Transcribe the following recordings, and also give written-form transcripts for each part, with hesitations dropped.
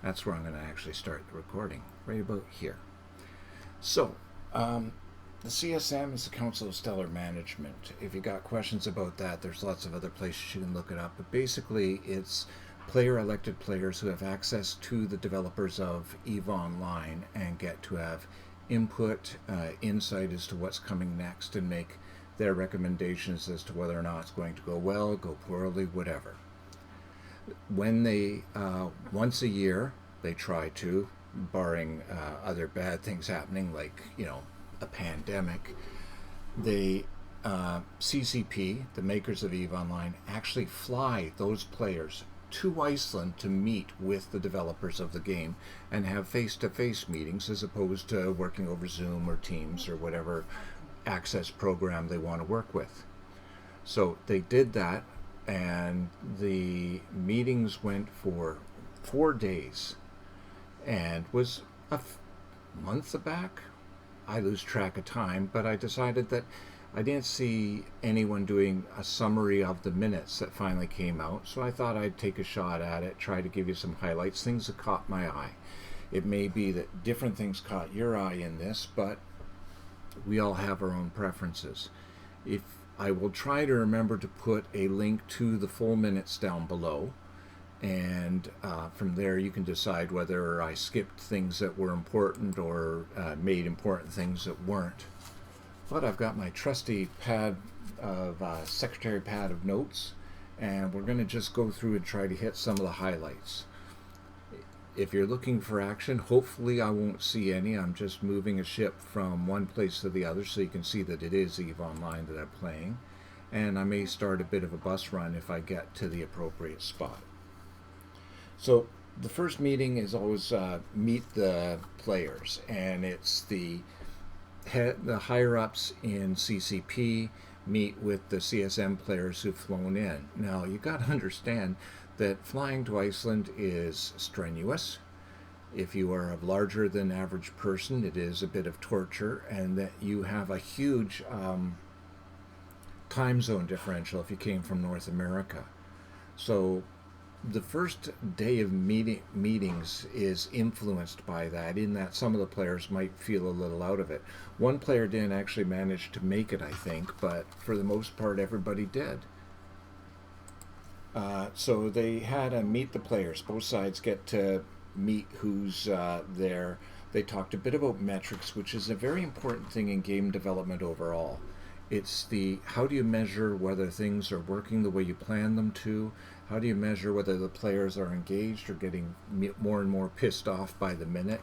That's where I'm going to actually start the recording, right about here. So, the CSM is the Council of Stellar Management. If you got questions about that, there's lots of other places you can look it up. But basically, it's elected players who have access to the developers of EVE Online and get to have input, insight as to what's coming next and make their recommendations as to whether or not it's going to go well, go poorly, whatever. When they, once a year, they try to, barring other bad things happening like, a pandemic, they CCP, the makers of EVE Online, actually fly those players to Iceland to meet with the developers of the game and have face-to-face meetings as opposed to working over Zoom or Teams or whatever access program they want to work with. So they did that, and the meetings went for 4 days and was a month back. I lose track of time, but I decided that I didn't see anyone doing a summary of the minutes that finally came out, so I thought I'd take a shot at it, try to give you some highlights, things that caught my eye. It may be that different things caught your eye in this, but we all have our own preferences. If I will try to remember to put a link to the full minutes down below, and from there you can decide whether I skipped things that were important or made important things that weren't. But I've got my trusty pad of secretary pad of notes, and we're going to just go through and try to hit some of the highlights. If you're looking for action, hopefully I won't see any. I'm just moving a ship from one place to the other so you can see that it is EVE Online that I'm playing. And I may start a bit of a bus run if I get to the appropriate spot. So the first meeting is always meet the players, and it's the higher ups in CCP meet with the CSM players who've flown in. Now you got to understand that flying to Iceland is strenuous. If you are a larger than average person, it is a bit of torture, and that you have a huge time zone differential if you came from North America. So the first day of meetings is influenced by that, in that some of the players might feel a little out of it. One player didn't actually manage to make it, I think, but for the most part everybody did. So they had a meet the players. Both sides get to meet who's there. They talked a bit about metrics, which is a very important thing in game development overall. It's the how do you measure whether things are working the way you plan them to? How do you measure whether the players are engaged or getting more and more pissed off by the minute?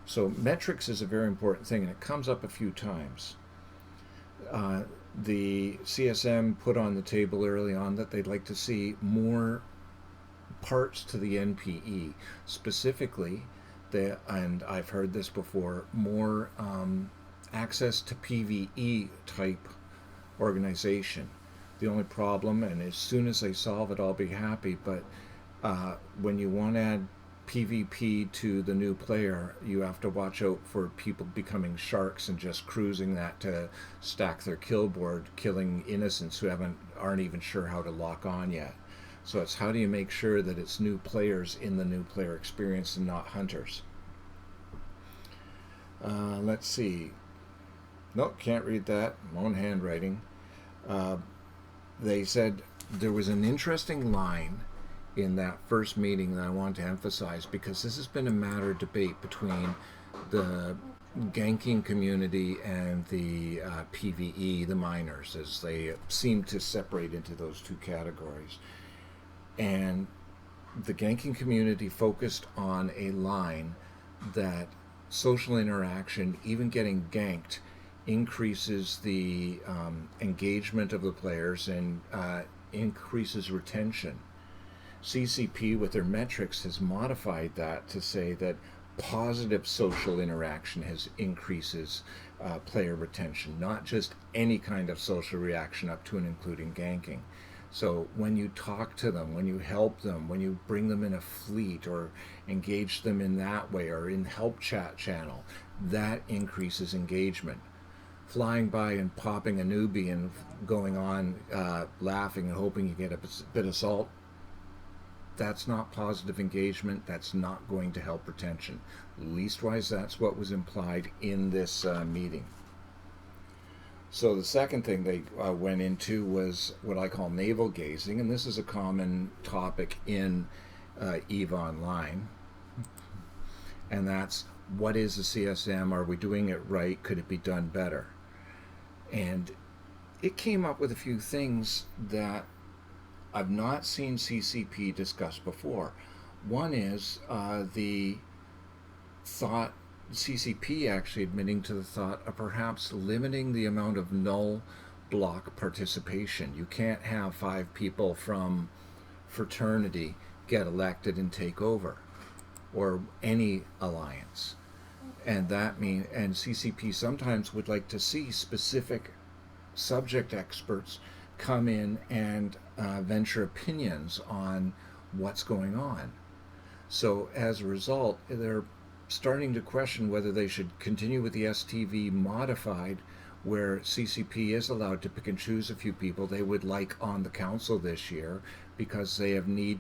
So metrics is a very important thing, and it comes up a few times. The CSM put on the table early on that they'd like to see more parts to the NPE. Specifically, and I've heard this before, more access to PvE type organization. The only problem, and as soon as they solve it, I'll be happy, but when you want to add PvP to the new player, you have to watch out for people becoming sharks and just cruising that to stack their kill board, killing innocents who aren't even sure how to lock on yet. So it's how do you make sure that it's new players in the new player experience and not hunters. Let's see. Nope, can't read that. My own handwriting. They said there was an interesting line in that first meeting that I want to emphasize, because this has been a matter of debate between the ganking community and the PvE, the miners, as they seem to separate into those two categories. And the ganking community focused on a line that social interaction, even getting ganked, increases the engagement of the players and increases retention. CCP, with their metrics, has modified that to say that positive social interaction increases player retention, not just any kind of social reaction up to and including ganking. So when you talk to them, when you help them, when you bring them in a fleet or engage them in that way or in help chat channel, that increases engagement. Flying by and popping a newbie and going on laughing and hoping you get a bit of salt, that's not positive engagement. That's not going to help retention. Leastwise, that's what was implied in this meeting. So the second thing they went into was what I call navel gazing, and this is a common topic in EVE Online. And that's, what is a CSM? Are we doing it right? Could it be done better? And it came up with a few things that I've not seen CCP discuss before. One is the thought, CCP actually admitting to the thought of perhaps limiting the amount of null block participation. You can't have 5 people from fraternity get elected and take over, or any alliance. And that means, and CCP sometimes would like to see specific subject experts come in and venture opinions on what's going on. So as a result, they're starting to question whether they should continue with the STV modified, where CCP is allowed to pick and choose a few people they would like on the council this year, because they have need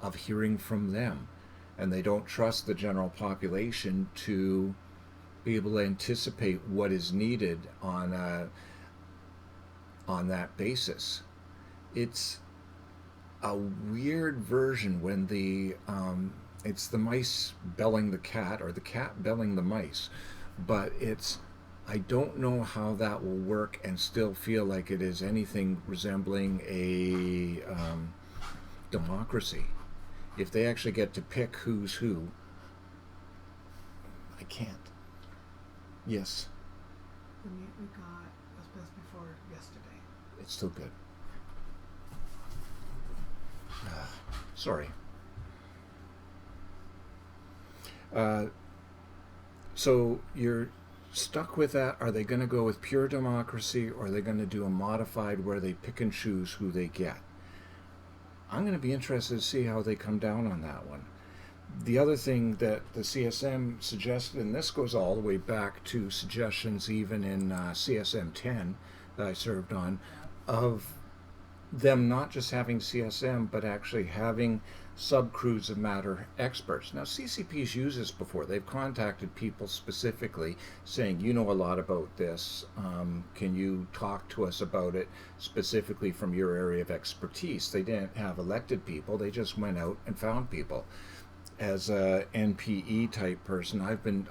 of hearing from them, and they don't trust the general population to be able to anticipate what is needed on that basis. It's a weird version when the it's the mice belling the cat, or the cat belling the mice, but it's, I don't know how that will work and still feel like it is anything resembling a democracy. If they actually get to pick who's who, I can't. Yes. The meat we got was best before yesterday. It's still good. Sorry. So you're stuck with that. Are they going to go with pure democracy, or are they going to do a modified where they pick and choose who they get? I'm going to be interested to see how they come down on that one. The other thing that the CSM suggested, and this goes all the way back to suggestions even in CSM 10 that I served on, of them not just having CSM, but actually having subcrews of matter experts. Now, CCP's used this before. They've contacted people specifically saying, you know a lot about this. Can you talk to us about it specifically from your area of expertise? They didn't have elected people. They just went out and found people. As a NPE type person,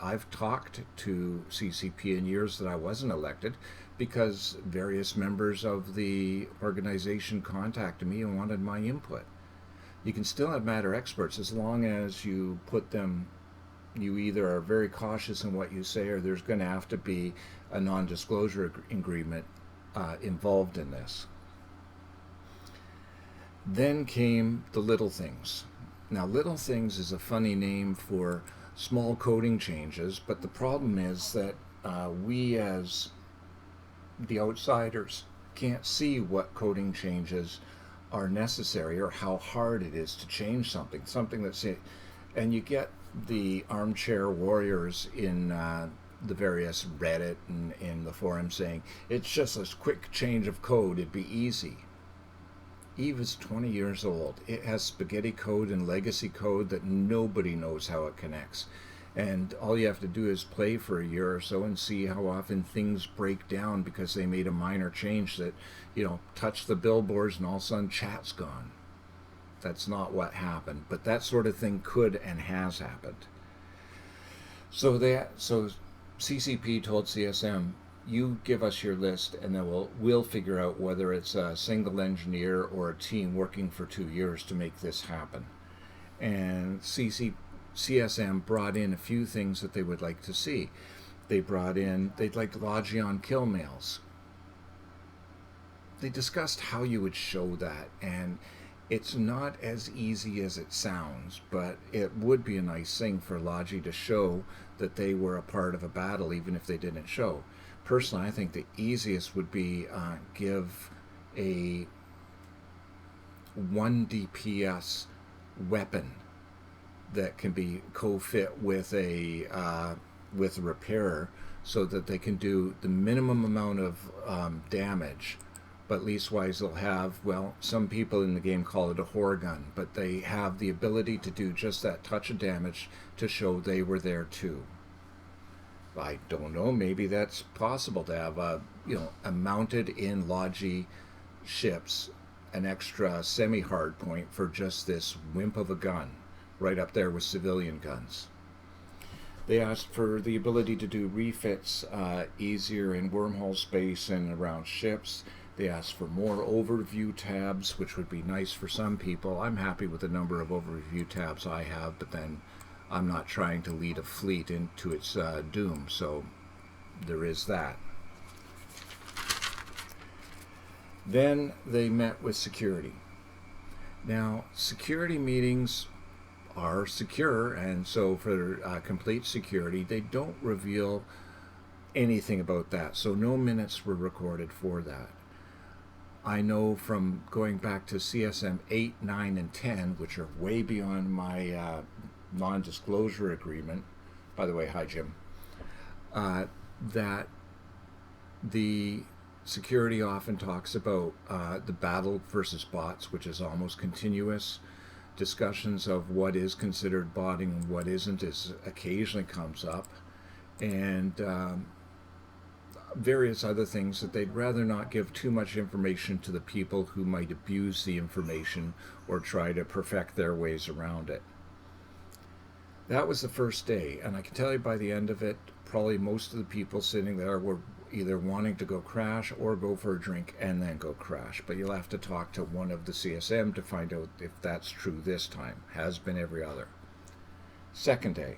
I've talked to CCP in years that I wasn't elected, because various members of the organization contacted me and wanted my input. You can still have matter experts as long as you put them, you either are very cautious in what you say, or there's going to have to be a non-disclosure agreement involved in this. Then came the little things. Now, little things is a funny name for small coding changes, but the problem is that we as the outsiders can't see what coding changes are necessary, or how hard it is to change something that's it. And you get the armchair warriors in the various Reddit and in the forum saying it's just a quick change of code, it'd be easy. EVE is 20 years old. It has spaghetti code and legacy code that nobody knows how it connects. And all you have to do is play for a year or so and see how often things break down because they made a minor change that, touched the billboards and all of a sudden chat's gone. That's not what happened, but that sort of thing could and has happened. So CCP told CSM, you give us your list, and then we'll figure out whether it's a single engineer or a team working for 2 years to make this happen. And CSM brought in a few things that they would like to see. They'd like Logion kill mails. They discussed how you would show that, and it's not as easy as it sounds, but it would be a nice thing for Logi to show that they were a part of a battle, even if they didn't show. Personally, I think the easiest would be give a 1 DPS weapon that can be co-fit with a repairer, so that they can do the minimum amount of damage but leastwise they'll have, well, some people in the game call it a horror gun, but they have the ability to do just that touch of damage to show they were there too. I don't know, maybe that's possible to have a mounted in Logi ships an extra semi-hard point for just this wimp of a gun, right up there with civilian guns. They asked for the ability to do refits easier in wormhole space and around ships. They asked for more overview tabs, which would be nice for some people. I'm happy with the number of overview tabs I have, but then I'm not trying to lead a fleet into its doom, so there is that. Then they met with security. Now, security meetings are secure, and so for complete security, they don't reveal anything about that, so no minutes were recorded for that. I know from going back to CSM 8, 9, and 10, which are way beyond my non-disclosure agreement, by the way, hi Jim, that the security often talks about the battle versus bots, which is almost continuous. Discussions of what is considered botting and what isn't is occasionally comes up, and various other things that they'd rather not give too much information to the people who might abuse the information or try to perfect their ways around it. That was the first day, and I can tell you by the end of it, probably most of the people sitting there were either wanting to go crash or go for a drink and then go crash. But you'll have to talk to one of the CSM to find out if that's true this time. Has been every other. Second day.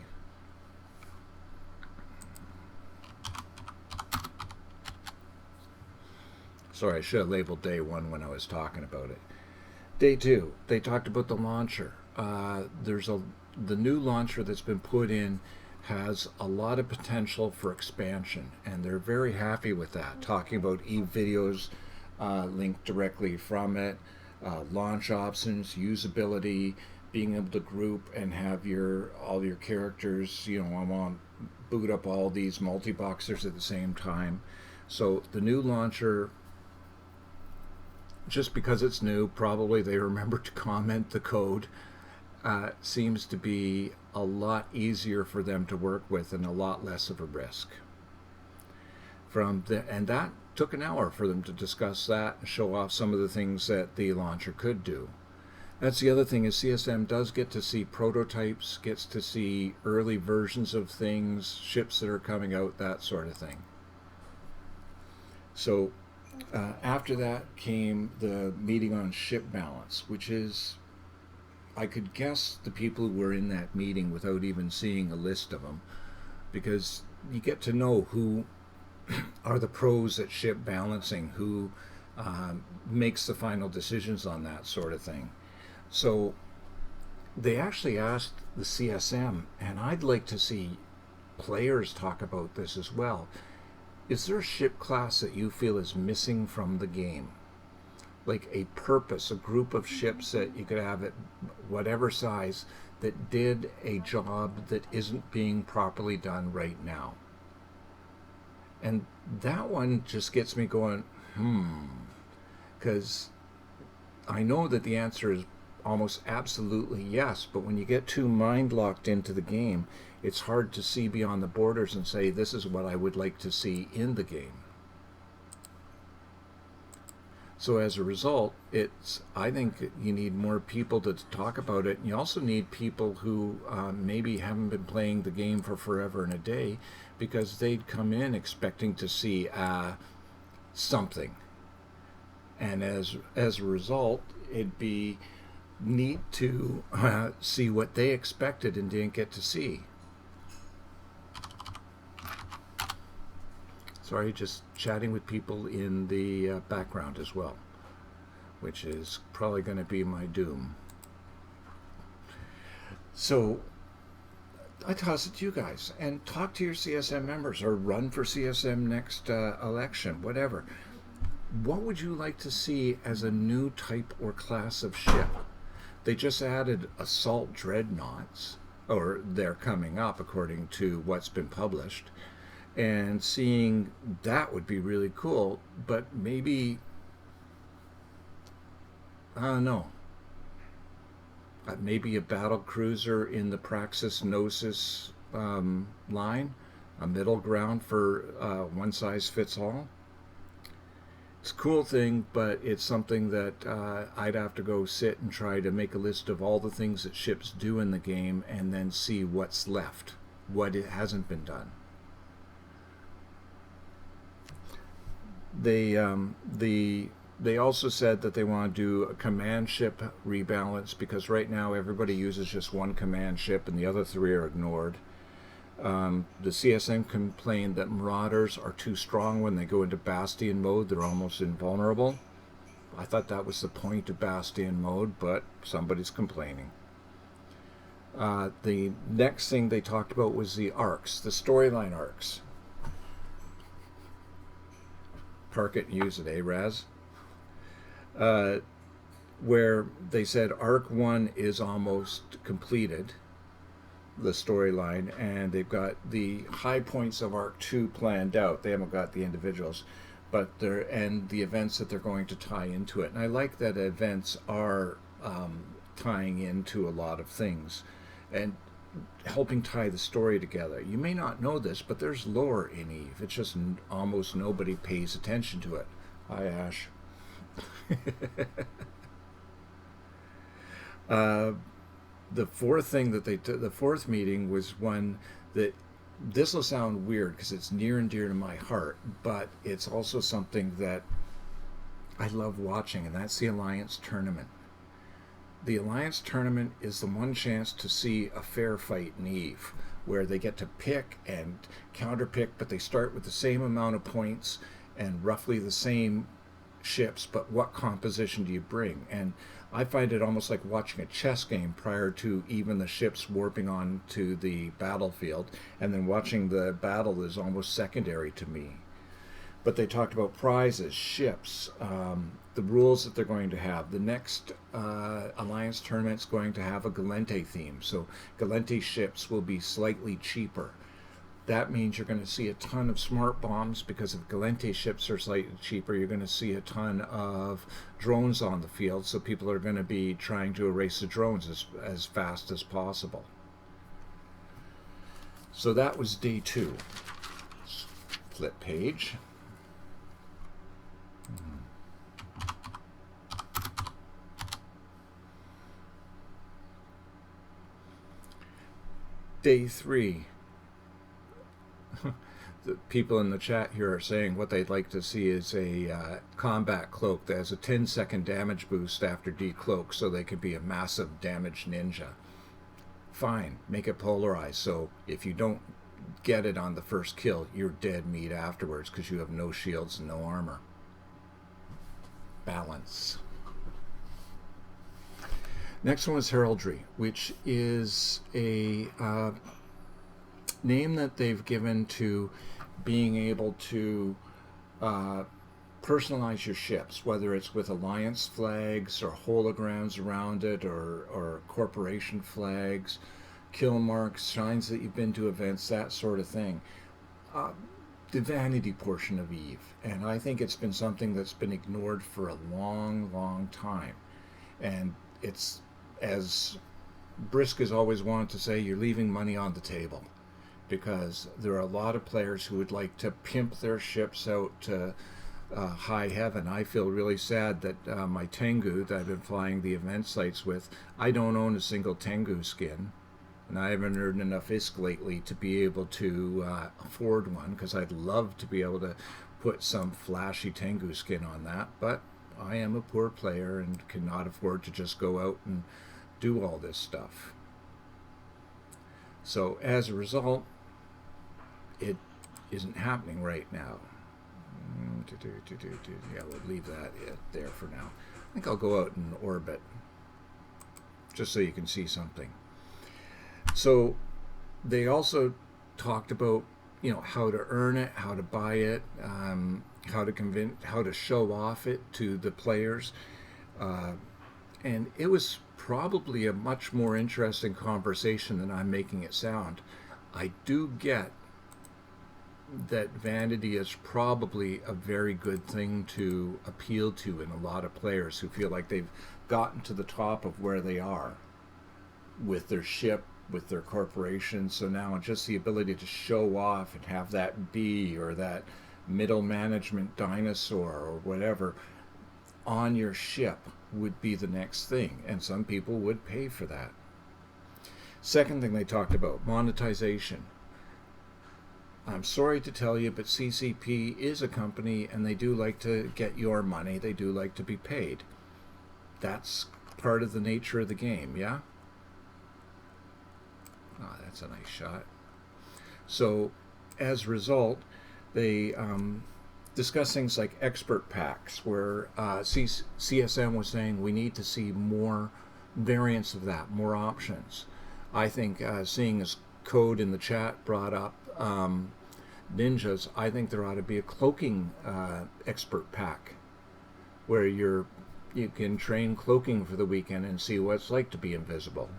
Sorry, I should have labeled day one when I was talking about it. Day two, they talked about the launcher. The new launcher that's been put in has a lot of potential for expansion, and they're very happy with that. Talking about e-videos linked directly from it, launch options, usability, being able to group and have all your characters, boot up all these multi-boxers at the same time. So the new launcher, just because it's new, probably they remember to comment the code, seems to be a lot easier for them to work with and a lot less of a risk. And that took an hour for them to discuss that and show off some of the things that the launcher could do. That's the other thing, is CSM does get to see prototypes, gets to see early versions of things, ships that are coming out, that sort of thing. So after that came the meeting on ship balance, which is, I could guess the people who were in that meeting without even seeing a list of them, because you get to know who are the pros at ship balancing, who makes the final decisions on that sort of thing. So they actually asked the CSM, and I'd like to see players talk about this as well. Is there a ship class that you feel is missing from the game? Like a purpose, a group of ships that you could have at whatever size that did a job that isn't being properly done right now. And that one just gets me going, because I know that the answer is almost absolutely yes, but when you get too mind locked into the game, it's hard to see beyond the borders and say, this is what I would like to see in the game. So as a result, I think you need more people to talk about it. You also need people who maybe haven't been playing the game for forever and a day, because they'd come in expecting to see something. And as a result, it'd be neat to see what they expected and didn't get to see. Sorry, just chatting with people in the background as well, which is probably going to be my doom. So I toss it to you guys, and talk to your CSM members, or run for CSM next election, whatever. What would you like to see as a new type or class of ship? They just added assault dreadnoughts, or they're coming up according to what's been published. And seeing that would be really cool, but maybe No. Maybe a battle cruiser in the Praxis Gnosis line, a middle ground for one size fits all. It's a cool thing, but it's something that I'd have to go sit and try to make a list of all the things that ships do in the game and then see what's left, what it hasn't been done. They also said that they want to do a command ship rebalance, because right now everybody uses just one command ship and the other three are ignored. The CSM complained that Marauders are too strong when they go into Bastion mode. They're almost invulnerable. I thought that was the point of Bastion mode, but somebody's complaining. The next thing they talked about was the arcs, the storyline arcs. Park it and use it, Raz? Where they said Arc 1 is almost completed, the storyline, and they've got the high points of Arc 2 planned out. They haven't got the individuals, but and the events that they're going to tie into it. And I like that events are tying into a lot of things and helping tie the story together. You may not know this, but there's lore in Eve. It's just almost nobody pays attention to it. Hi, Ash. The fourth thing that the fourth meeting was one that, this will sound weird because it's near and dear to my heart, but it's also something that I love watching, and that's the Alliance Tournament. The Alliance Tournament is the one chance to see a fair fight in Eve, where they get to pick and counterpick, but they start with the same amount of points and roughly the same ships, but what composition do you bring? And I find it almost like watching a chess game prior to even the ships warping on to the battlefield, and then watching the battle is almost secondary to me. But they talked about prizes, ships, the rules that they're going to have. The next Alliance tournament's going to have a Galente theme, so Galente ships will be slightly cheaper. That means you're going to see a ton of smart bombs, because if Galente ships are slightly cheaper, you're going to see a ton of drones on the field, so people are going to be trying to erase the drones as fast as possible. So that was day 2. Flip page. Day 3. The people in the chat here are saying what they'd like to see is a combat cloak that has a 10-second damage boost after decloak, so they could be a massive damage ninja. Fine, make it polarized, so if you don't get it on the first kill, you're dead meat afterwards because you have no shields and no armor. Balance. Next one is Heraldry, which is a name that they've given to being able to personalize your ships, whether it's with Alliance flags or holograms around it, or corporation flags, kill marks, signs that you've been to events, that sort of thing. The vanity portion of Eve, and I think it's been something that's been ignored for a long time, and it's, as Brisk has always wanted to say, you're leaving money on the table, because there are a lot of players who would like to pimp their ships out to high heaven. I feel really sad that my Tengu that I've been flying the event sites with, I don't own a single Tengu skin, and I haven't earned enough ISK lately to be able to afford one, because I'd love to be able to put some flashy Tengu skin on that, but I am a poor player and cannot afford to just go out and do all this stuff. So as a result, it isn't happening right now. Yeah, we'll leave that there for now. I think I'll go out in orbit just so you can see something. So they also talked about, how to earn it, how to buy it, how to show off it to the players, and it was probably a much more interesting conversation than I'm making it sound. I do get that vanity is probably a very good thing to appeal to in a lot of players who feel like they've gotten to the top of where they are with their ship, with their corporation. So now just the ability to show off and have that bee or that middle management dinosaur or whatever on your ship would be the next thing, and some people would pay for that. Second thing they talked about, monetization. I'm sorry to tell you, but CCP is a company and they do like to get your money. They do like to be paid. That's part of the nature of the game, yeah? Oh, that's a nice shot. So, as a result, they discuss things like expert packs, where CSM was saying we need to see more variants of that, more options. I think seeing as Code in the chat brought up ninjas, I think there ought to be a cloaking expert pack where you can train cloaking for the weekend and see what it's like to be invisible.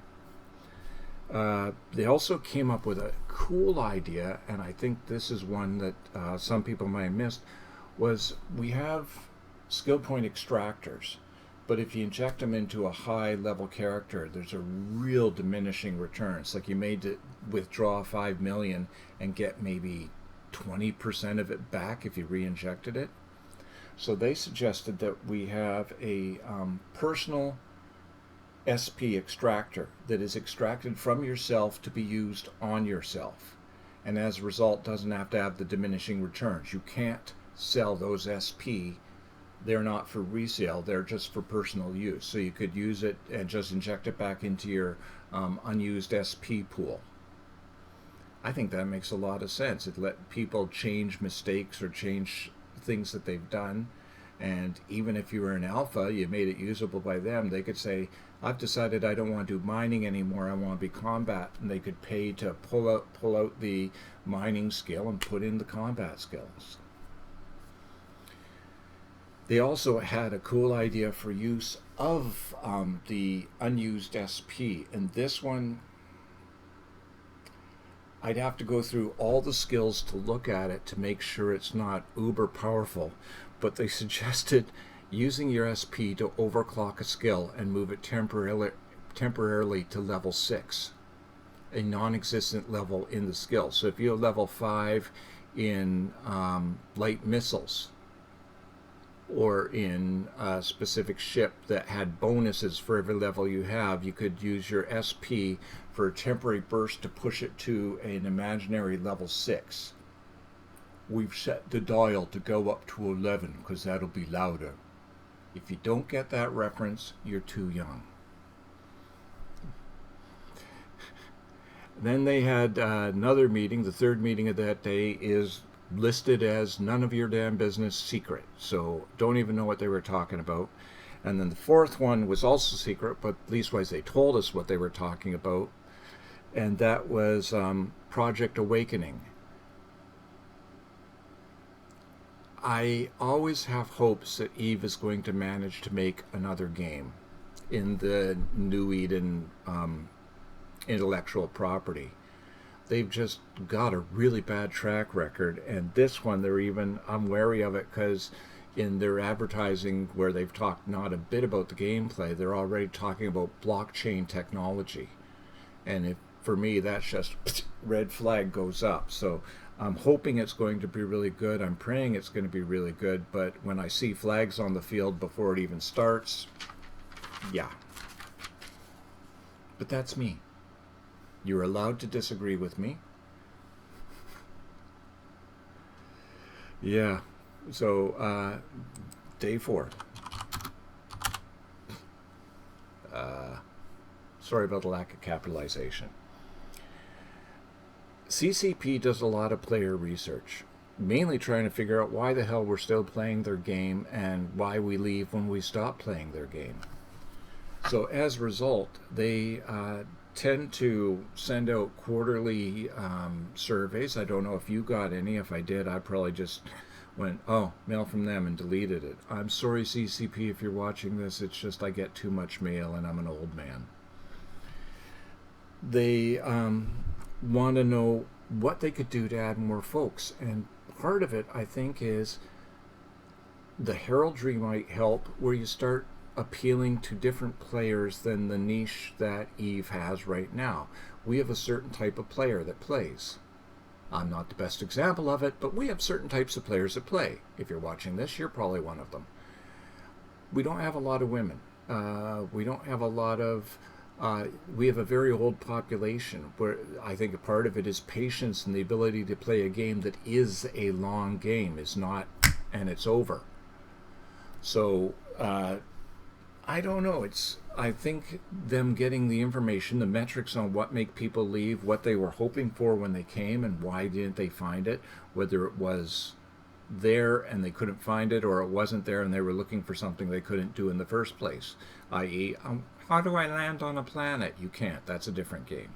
They also came up with a cool idea, and I think this is one that some people might have missed, was we have skill point extractors, but if you inject them into a high level character, there's a real diminishing returns. Like you may withdraw 5 million and get maybe 20% of it back if you re-injected it. So they suggested that we have a personal SP extractor that is extracted from yourself to be used on yourself, and as a result doesn't have to have the diminishing returns. You can't sell those SP. They're not for resale, they're just for personal use. So you could use it and just inject it back into your unused SP pool. I think that makes a lot of sense. It let people change mistakes or change things that they've done. And even if you were an alpha, you made it usable by them, they could say, I've decided I don't want to do mining anymore, I want to be combat. And they could pay to pull out the mining skill and put in the combat skills. They also had a cool idea for use of the unused SP. And this one, I'd have to go through all the skills to look at it to make sure it's not uber powerful. But they suggested using your SP to overclock a skill and move it temporarily to level 6, a non-existent level in the skill. So if you have level 5 in light missiles, or in a specific ship that had bonuses for every level you have, you could use your SP for a temporary burst to push it to an imaginary level 6. We've set the dial to go up to 11 because that'll be louder. If you don't get that reference, you're too young. Then they had another meeting. The third meeting of that day is listed as none of your damn business secret. So don't even know what they were talking about. And then the fourth one was also secret, but leastwise they told us what they were talking about. And that was Project Awakening. I always have hopes that Eve is going to manage to make another game in the New Eden intellectual property. They've just got a really bad track record, and this one I'm wary of it because in their advertising where they've talked not a bit about the gameplay, they're already talking about blockchain technology, and for me that's just red flag goes up. So I'm hoping it's going to be really good. I'm praying it's going to be really good, but when I see flags on the field before it even starts, yeah. But that's me. You're allowed to disagree with me. Yeah. So, day 4. Sorry about the lack of capitalization. CCP does a lot of player research, mainly trying to figure out why the hell we're still playing their game and why we leave when we stop playing their game. So as a result, they tend to send out quarterly surveys. I don't know if you got any. If I did, I probably just went, oh, mail from them, and deleted it. I'm sorry, CCP, if you're watching this. It's just I get too much mail and I'm an old man. They want to know what they could do to add more folks. And part of it, I think, is the heraldry might help, where you start appealing to different players than the niche that Eve has right now. We have a certain type of player that plays. I'm not the best example of it, but we have certain types of players that play. If you're watching this, you're probably one of them. We don't have a lot of women. We don't have a lot of... we have a very old population where I think a part of it is patience and the ability to play a game that is a long game, is not, and it's over. So I don't know. I think them getting the information, the metrics on what make people leave, what they were hoping for when they came, and why didn't they find it, whether it was there and they couldn't find it, or it wasn't there and they were looking for something they couldn't do in the first place, i.e., how do I land on a planet? You can't. That's a different game.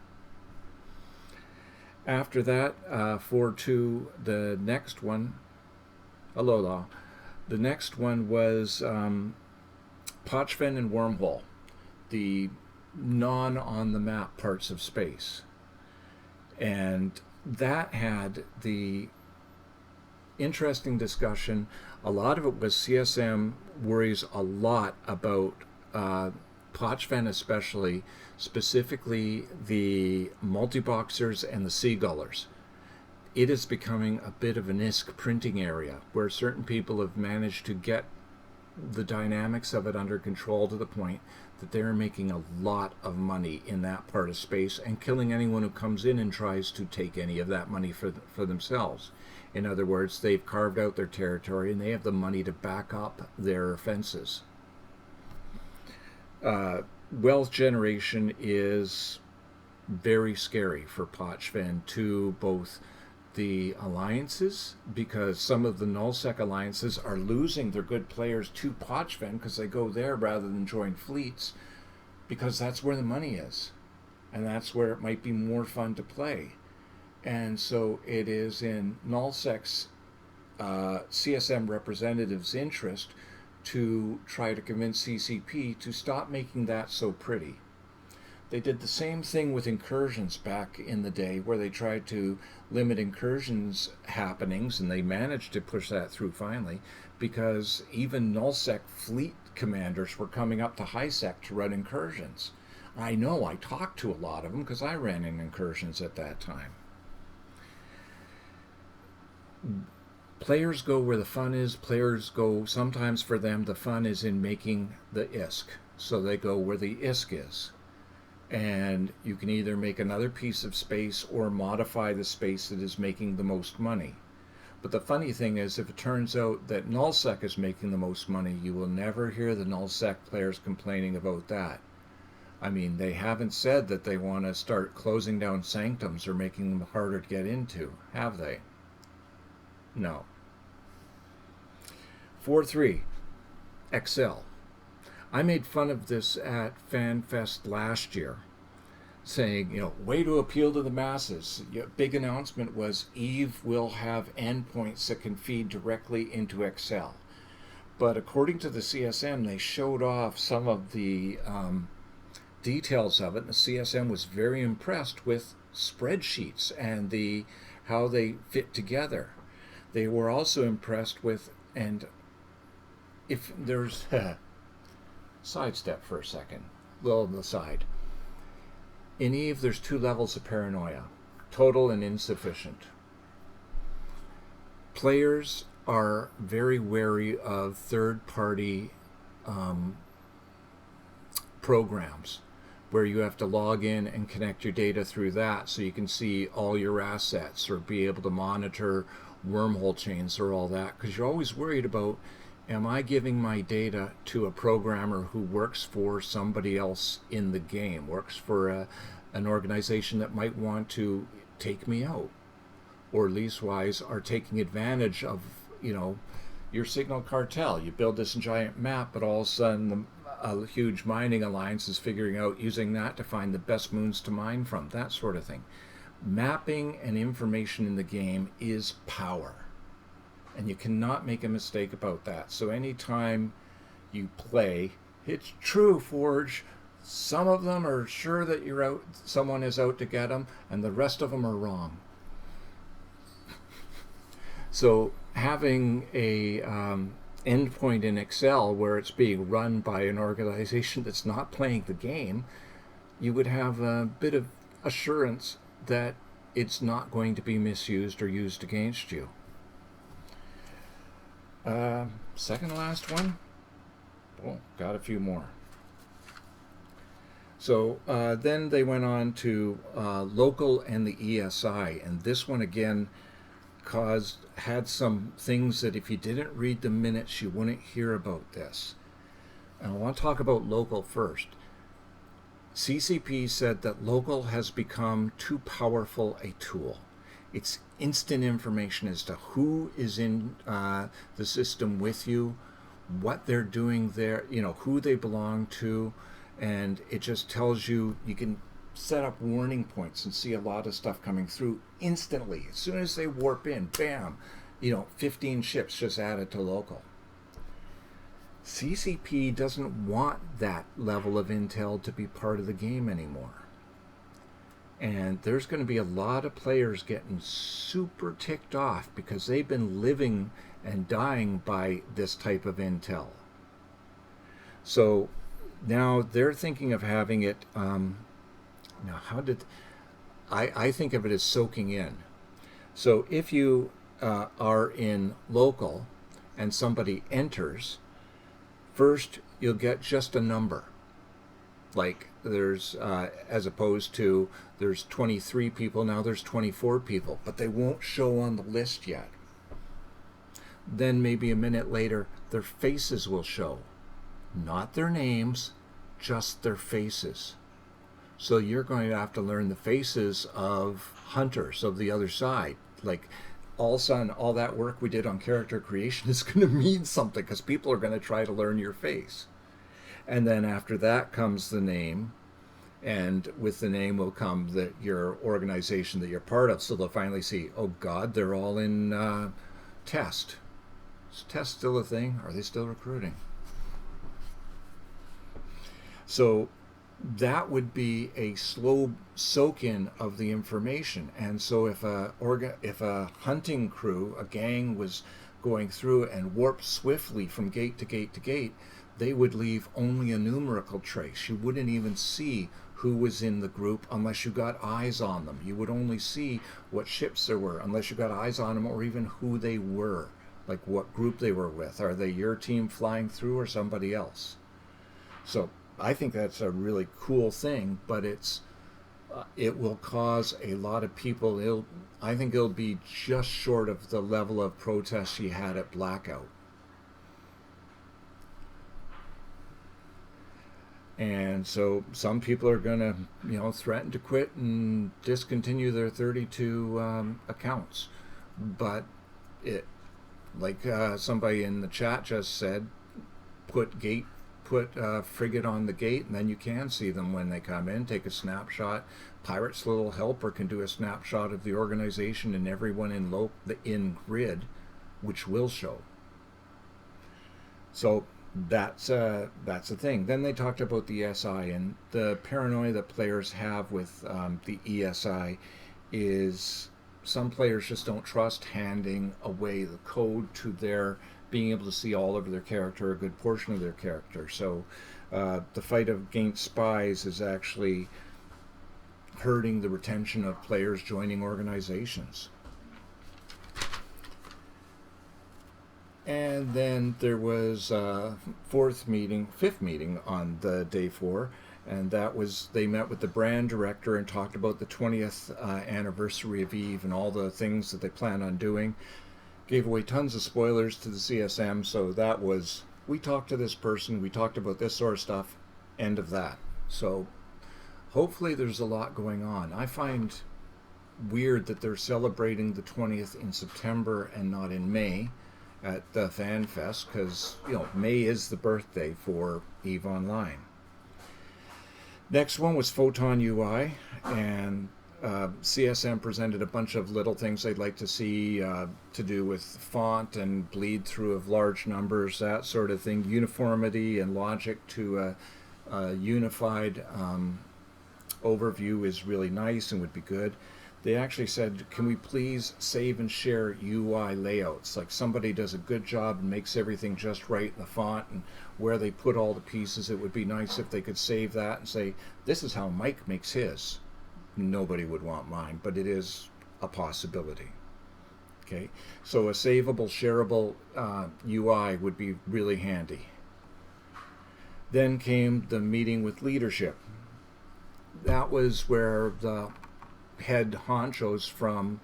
After that, 4-2, the next one, Alola, the next one was Pochven and Wormhole, the non-on-the-map parts of space. And that had the interesting discussion. A lot of it was CSM worries a lot about Pochven, especially, specifically the multi-boxers and the seagullers. It is becoming a bit of an ISK printing area where certain people have managed to get the dynamics of it under control to the point that they're making a lot of money in that part of space and killing anyone who comes in and tries to take any of that money for themselves. In other words, they've carved out their territory and they have the money to back up their offenses. Wealth generation is very scary for Pochven to both the alliances, because some of the nullsec alliances are losing their good players to Pochven because they go there rather than join fleets, because that's where the money is and that's where it might be more fun to play. And so it is in nullsec's CSM representatives' interest to try to convince CCP to stop making that so pretty. They did the same thing with incursions back in the day, where they tried to limit incursions happenings, and they managed to push that through finally, because even nullsec fleet commanders were coming up to highsec to run incursions. I know, I talked to a lot of them because I ran in incursions at that time. Players go where the fun is. Players go, sometimes for them the fun is in making the ISK, so they go where the ISK is. And you can either make another piece of space or modify the space that is making the most money. But the funny thing is, if it turns out that nullsec is making the most money, you will never hear the nullsec players complaining about that. I mean, they haven't said that they want to start closing down sanctums or making them harder to get into, have they? No. 4-3, Excel. I made fun of this at FanFest last year, saying, way to appeal to the masses. Big announcement was Eve will have endpoints that can feed directly into Excel. But according to the CSM, they showed off some of the details of it, and the CSM was very impressed with spreadsheets and how they fit together. They were also impressed with, and if there's... sidestep for a second, little on the side. In Eve, there's 2 levels of paranoia, total and insufficient. Players are very wary of third-party programs where you have to log in and connect your data through that so you can see all your assets or be able to monitor wormhole chains or all that, because you're always worried about, am I giving my data to a programmer who works for somebody else in the game, works for an organization that might want to take me out, or leastwise are taking advantage of, your signal cartel. You build this giant map, but all of a sudden a huge mining alliance is figuring out using that to find the best moons to mine from, that sort of thing. Mapping and information in the game is power. And you cannot make a mistake about that. So anytime you play, it's true, Forge. Some of them are sure that you're out, someone is out to get them, and the rest of them are wrong. So having a endpoint in Excel where it's being run by an organization that's not playing the game, you would have a bit of assurance that it's not going to be misused or used against you. Second last one. Oh, got a few more. So then they went on to local and the ESI, and this one again had some things that if you didn't read the minutes, you wouldn't hear about this. And I want to talk about local first. CCP said that local has become too powerful a tool. It's instant information as to who is in the system with you, what they're doing there, who they belong to, and it just tells you, you can set up warning points and see a lot of stuff coming through instantly. As soon as they warp in, bam, 15 ships just added to local. CCP doesn't want that level of intel to be part of the game anymore. And there's going to be a lot of players getting super ticked off because they've been living and dying by this type of intel. So now they're thinking of having it, I think of it as soaking in. So if you are in local and somebody enters, first you'll get just a number. Like there's, as opposed to there's 23 people, now there's 24 people, but they won't show on the list yet. Then maybe a minute later, their faces will show. Not their names, just their faces. So you're going to have to learn the faces of hunters of the other side. Like all of a sudden, all that work we did on character creation is going to mean something because people are going to try to learn your face. And then after that comes the name, and with the name will come your organization that you're part of. So they'll finally see, oh God, they're all in test. Is test still a thing? Are they still recruiting? So that would be a slow soak-in of the information. And so if a hunting crew, a gang was going through and warped swiftly from gate to gate to gate, they would leave only a numerical trace. You wouldn't even see who was in the group unless you got eyes on them. You would only see what ships there were unless you got eyes on them, or even who they were, like what group they were with. Are they your team flying through or somebody else? So I think that's a really cool thing, but it will cause a lot of people. I think it'll be just short of the level of protest you had at Blackout. And so some people are going to, threaten to quit and discontinue their 32 accounts. But like somebody in the chat just said, put frigate on the gate, and then you can see them when they come in. Take a snapshot. Pirate's little helper can do a snapshot of the organization and everyone in grid, which will show. So that's a thing. Then they talked about the ESI, and the paranoia that players have with the ESI is some players just don't trust handing away the code to their being able to see all of their character, a good portion of their character. So the fight against spies is actually hurting the retention of players joining organizations. And then there was a fifth meeting on the day 4, and that was, they met with the brand director and talked about the 20th anniversary of EVE and all the things that they plan on doing. Gave away tons of spoilers to the CSM, so that was, we talked to this person, we talked about this sort of stuff, end of that. So hopefully there's a lot going on. I find weird that they're celebrating the 20th in September and not in May at the Fan Fest, because May is the birthday for EVE Online. Next one was Photon UI, and CSM presented a bunch of little things they'd like to see to do with font and bleed through of large numbers, that sort of thing, uniformity and logic to a unified overview is really nice and would be good. They actually said, can we please save and share UI layouts? Like somebody does a good job and makes everything just right in the font and where they put all the pieces. It would be nice if they could save that and say, this is how Mike makes his. Nobody would want mine, but it is a possibility. Okay, so a savable, shareable UI would be really handy. Then came the meeting with leadership. That was where the head honchos from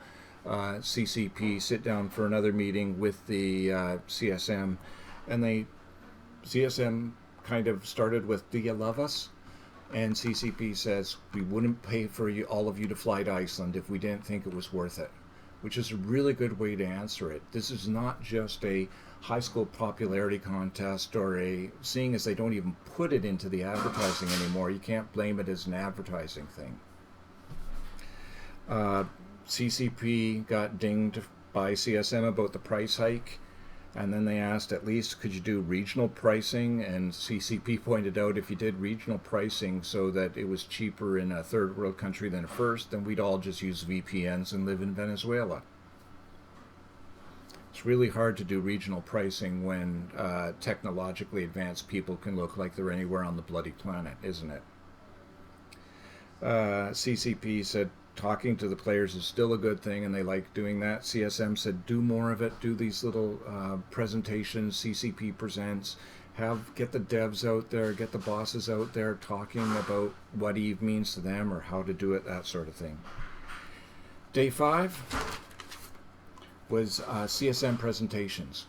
CCP sit down for another meeting with the CSM, and CSM kind of started with, "Do you love us?" And CCP says, "We wouldn't pay for you, all of you, to fly to Iceland if we didn't think it was worth it," which is a really good way to answer it. This is not just a high school popularity contest or seeing as they don't even put it into the advertising anymore, you can't blame it as an advertising thing. CCP got dinged by CSM about the price hike, and then they asked, at least could you do regional pricing, and CCP pointed out, if you did regional pricing so that it was cheaper in a third world country than a first, then we'd all just use VPNs and live in Venezuela. It's really hard to do regional pricing when technologically advanced people can look like they're anywhere on the bloody planet, isn't it? CCP said talking to the players is still a good thing and they like doing that. CSM said do more of it, do these little presentations, CCP presents, get the devs out there, get the bosses out there talking about what EVE means to them or how to do it, that sort of thing. Day 5 was CSM presentations.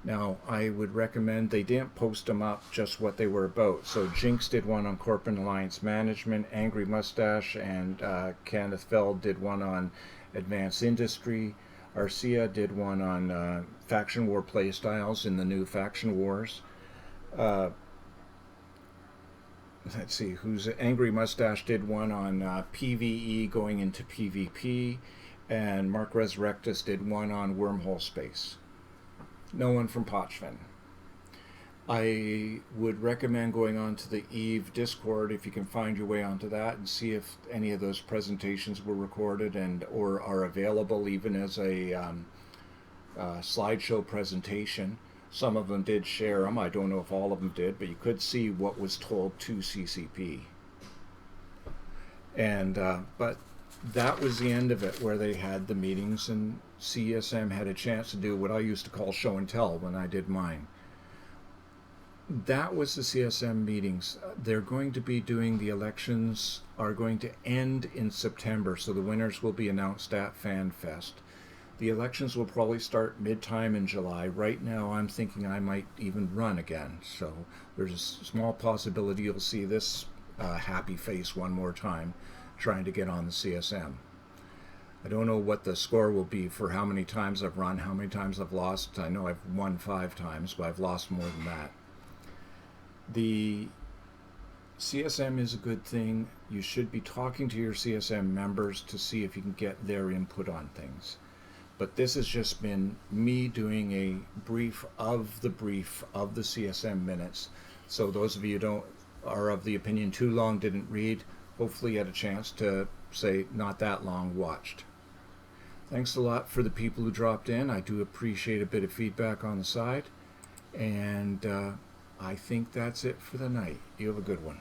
Now, I would recommend, they didn't post them up just what they were about. So Jinx did one on Corporate Alliance Management, Angry Mustache and Kenneth Feld did one on Advanced Industry. Arcia did one on Faction War playstyles in the new Faction Wars. Let's see, Angry Mustache did one on PvE going into PvP, and Mark Resurrectus did one on Wormhole Space. No one from Pochven. I would recommend going on to the EVE Discord if you can find your way onto that and see if any of those presentations were recorded and or are available even as a slideshow presentation. Some of them did share them. I don't know if all of them did, but you could see what was told to CCP. And but that was the end of it, where they had the meetings and CSM had a chance to do what I used to call show and tell when I did mine. That was the CSM meetings. They're going to be doing, the elections are going to end in September, so the winners will be announced at FanFest. The elections will probably start mid-time in July. Right now I'm thinking I might even run again, so there's a small possibility you'll see this happy face one more time trying to get on the CSM. I don't know what the score will be for how many times I've run, how many times I've lost. I know I've won 5 times, but I've lost more than that. The CSM is a good thing. You should be talking to your CSM members to see if you can get their input on things. But this has just been me doing a brief of the CSM minutes. So those of you who are of the opinion too long, didn't read, hopefully you had a chance to say not that long watched. Thanks a lot for the people who dropped in. I do appreciate a bit of feedback on the side. And I think that's it for the night. You have a good one.